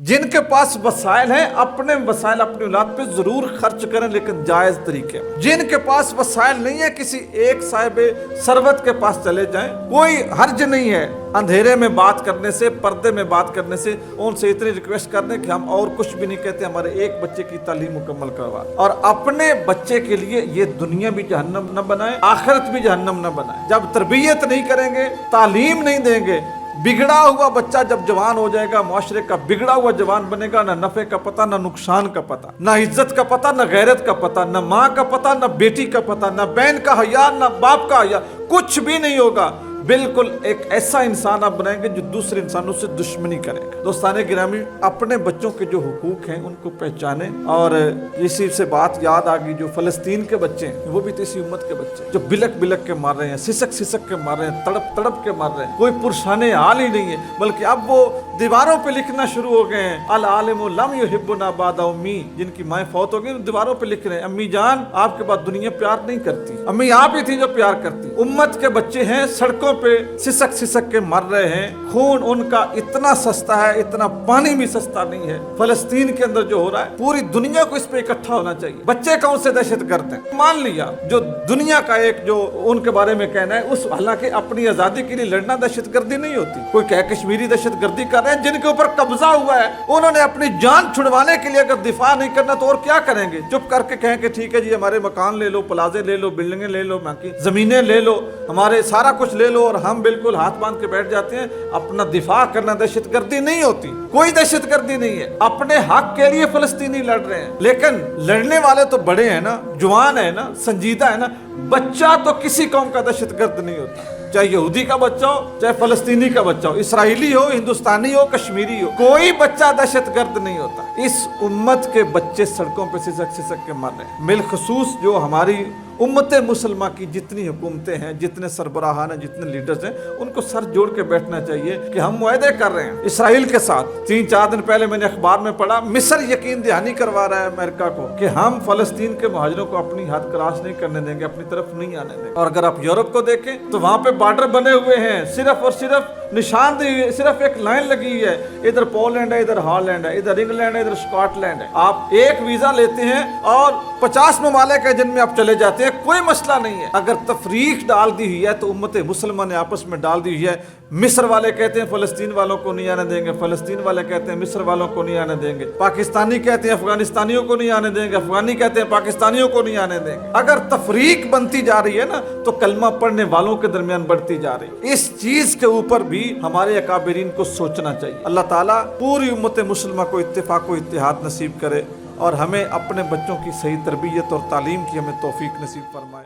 जिनके पास वसाइल हैं अपने वसाइल अपनी औलाद पे जरूर खर्च करें, लेकिन जायज तरीके में। जिनके पास वसाइल नहीं है किसी एक साहिब सरवत के पास चले जाएं, कोई हर्ज नहीं है अंधेरे में बात करने से, पर्दे में बात करने से। उनसे इतनी रिक्वेस्ट कर दें कि हम और कुछ भी नहीं कहते, हमारे एक बच्चे की तालीम मुकम्मल करवा, और अपने बच्चे के लिए ये दुनिया भी जहन्नम न बनाए, आखिरत भी जहन्नम न बनाए। जब तरबियत नहीं करेंगे, तालीम नहीं देंगे, बिगड़ा हुआ बच्चा जब जवान हो जाएगा, मुआशरे का बिगड़ा हुआ जवान बनेगा, ना नफे का पता, ना नुकसान का पता, ना इज्जत का पता, ना गैरत का पता, ना माँ का पता, ना बेटी का पता, ना बहन का हया, ना बाप का हया, कुछ भी नहीं होगा। बिल्कुल एक ऐसा इंसान आप बनाएंगे जो दूसरे इंसानों से दुश्मनी करेगा। दोस्ताने गिरामी, अपने बच्चों के जो हुकूक हैं उनको पहचानें। और इसी से बात याद आ गई, जो फलस्तीन के बच्चे हैं वो भी तो इसी उम्मत के बच्चे जो बिलक बिलक के मार रहे हैं, सिसक सिसक के मार रहे हैं, तड़प तड़प के मार रहे हैं। कोई पुरशाने हाल ही नहीं है, बल्कि अब वो दीवारों पे लिखना शुरू हो गए हैं, अल आलिमु लम युहिब्बुना बादा उम्मी। जिनकी माएँ फौत हो गई दीवारों पे लिख रहे हैं, अम्मी जान आपके बाद दुनिया प्यार नहीं करती, अम्मी आप ही थी जो प्यार करती। उम्मत के बच्चे हैं सड़कों पे सिसक सिसक के मर रहे हैं। खून उनका इतना सस्ता है, इतना पानी भी सस्ता नहीं है। फलस्तीन के अंदर जो हो रहा है, पूरी दुनिया को इस पे इकट्ठा होना चाहिए। बच्चे कौन से दहशतगर्द हैं? मान लिया जो दुनिया का एक जो उनके बारे में कहना है, उस हालांकि अपनी आजादी के लिए लड़ना दहशतगर्दी नहीं होती। कोई कह कश्मीरी दहशतगर्दी कर रहे हैं, जिनके ऊपर कब्जा हुआ है, उन्होंने अपनी जान छुड़वाने के लिए अगर दिफा नहीं करना तो और क्या करेंगे? चुप करके कहें कि ठीक है जी हमारे मकान ले लो, प्लाजे ले लो, बिल्डिंगें ले लो, बाकी जमीनें ले लो, हमारे सारा कुछ ले लो, और हम बिल्कुल हाथ बांध के बैठ जाते हैं। अपना दिफा करना दहशतगर्दी नहीं होती, कोई दहशतगर्दी नहीं है। अपने हक के लिए फलस्तीनी लड़ रहे हैं, लेकिन लड़ने वाले तो बड़े हैं ना, जवान है ना, संजीदा है ना। बच्चा तो किसी कौम का दहशतगर्द नहीं होता, चाहे यहूदी का बच्चा हो, चाहे फलस्तीनी का बच्चा हो, इसराइली हो, हिंदुस्तानी हो, कश्मीरी हो, कोई बच्चा दहशतगर्द नहीं होता। इस उम्मत के बच्चे सड़कों पे सिसक सिसक के मर रहे हैं। बिलखसूस जो हमारी उम्मत मुसलमा की जितनी हुकूमतें हैं, जितने सरबराहान हैं, जितने लीडर्स हैं, उनको सर जोड़ के बैठना चाहिए कि हम मुआहदे कर रहे हैं इसराइल के साथ। 3-4 दिन पहले मैंने अखबार में पढ़ा, मिस्र यकीन दहानी करवा रहा है अमेरिका को कि हम फलस्तीन के मुहाजिरों को अपनी हद क्रॉस नहीं करने देंगे, अपनी तरफ नहीं आने देंगे। और अगर आप यूरोप को देखें तो वहां पे बॉर्डर बने हुए हैं, सिर्फ और सिर्फ निशानदेही, सिर्फ एक लाइन लगी है, इधर पोलैंड है, इधर हॉलैंड है, इधर इंग्लैंड है, इधर स्कॉटलैंड है। आप एक वीजा लेते हैं और 50 ममालिक है जिनमें आप चले जाते हैं, कोई मसला नहीं है। अगर तफरीक डाल दी हुई है तो उम्मत मुसलमान ने आपस में डाल दी हुई है। मिस्र वाले कहते हैं फलस्तीन वालों को नहीं आने देंगे, फलस्तीन वाले कहते हैं मिस्र वालों को नहीं आने देंगे, पाकिस्तानी कहते हैं अफगानिस्तानियों को नहीं आने देंगे, अफगानी कहते हैं पाकिस्तानियों को नहीं आने देंगे। अगर तफरीक बनती जा रही है ना, तो कलमा पढ़ने वालों के दरमियान बढ़ती जा रही है। इस चीज के ऊपर भी हमारे अकाबिरीन को सोचना चाहिए। अल्लाह ताला पूरी उम्मत मुसलमा को इत्तेफाक व इत्तेहाद नसीब करे, और हमें अपने बच्चों की सही तरबियत और तालीम की हमें तौफीक नसीब फरमाए।